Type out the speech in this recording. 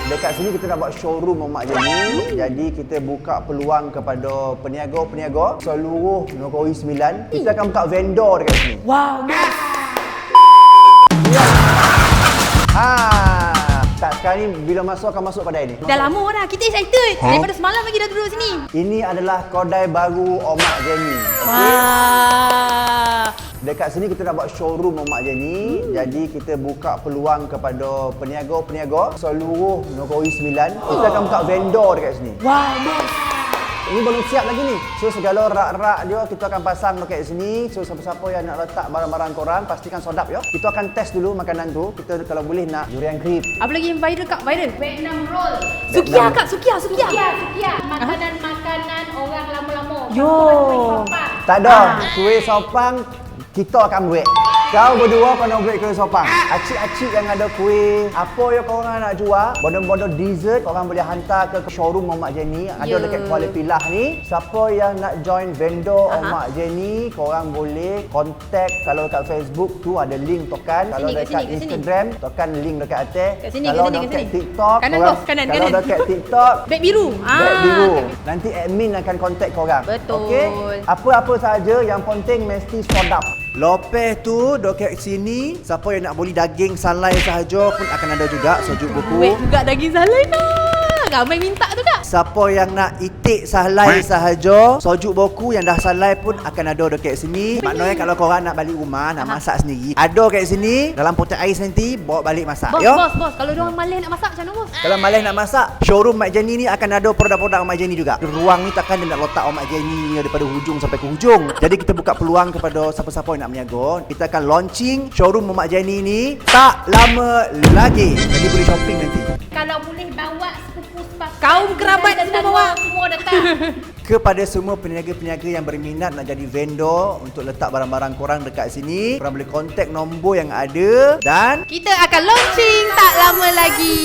Dekat sini kita nak buat showroom Mak Jenny. Jadi kita buka peluang kepada peniaga-peniaga seluruh Negeri Sembilan. Kita akan buka vendor dekat sini. Wow, guys. Sekarang ni bila masuk akan masuk kedai ni. Dah lama dah. Kita excited. Daripada semalam lagi dah duduk sini. Ini adalah kedai baru Mak Jenny. Wah. Dekat sini kita nak buat showroom Mak Jenny. Jadi kita buka peluang kepada peniaga-peniaga seluruh Negeri Sembilan. Kita akan buka vendor dekat sini. Wow, guys. Ini belum siap lagi ni. So segala rak-rak dia kita akan pasang dekat sini. So siapa-siapa yang nak letak barang-barang korang pastikan sodap ya. Kita akan test dulu makanan tu. Kita kalau boleh nak durian krip. Apa lagi yang viral kak? Viral? Vietnam roll. Sukia kak, sukia. Makanan orang lama-lama. Yo. Tak ada. Kuih sopang kita akan buat. Kau berdua kau nak buat kuih sopang. Acik-acik yang ada kuih, apa yang korang nak jual, bodoh-bodoh dessert, korang boleh hantar ke showroom Mak Jenny. Ada dekat Kuala Pilah ni. Siapa yang nak join vendor Mak Jenny, korang boleh contact. Kalau dekat Facebook tu ada link tekan. Kalau dekat Instagram, tekan link dekat atas. Kalau dekat TikTok, kanan bos, kanan. Kalau dekat TikTok, beg biru. Beg biru. Nanti admin akan contact korang. Betul. Okey? Apa-apa saja yang penting mesti sodap. Lopeh tu dekat sini, siapa yang nak beli daging salai sahaja pun akan ada juga sojuk buku. Wait juga daging salai nak. Ramai minta tu kak. Siapa yang nak itik salai sahaja, sojuk boku yang dah salai pun akan ada dekat sini. Maknanya kalau korang nak balik rumah, nak masak sendiri, ada kat sini dalam potek ais nanti bawa balik masak. Bos. Kalau diorang malas nak masak macam mana bos? Kalau malas nak masak, showroom Mak Jenny ni akan ada produk-produk Mak Jenny juga. Ruang ni takkan dia nak letak Mak Jenny daripada hujung sampai ke hujung. Jadi kita buka peluang kepada siapa-siapa yang nak berniaga. Kita akan launching showroom Mak Jenny ni tak lama lagi. Jadi boleh shopping nanti. Kalau boleh bawa sepupu sepakat, Kaum kerabat dan semua bawa. Semua datang. Kepada semua peniaga-peniaga yang berminat nak jadi vendor untuk letak barang-barang korang dekat sini, korang boleh kontak nombor yang ada dan kita akan launching tak lama lagi.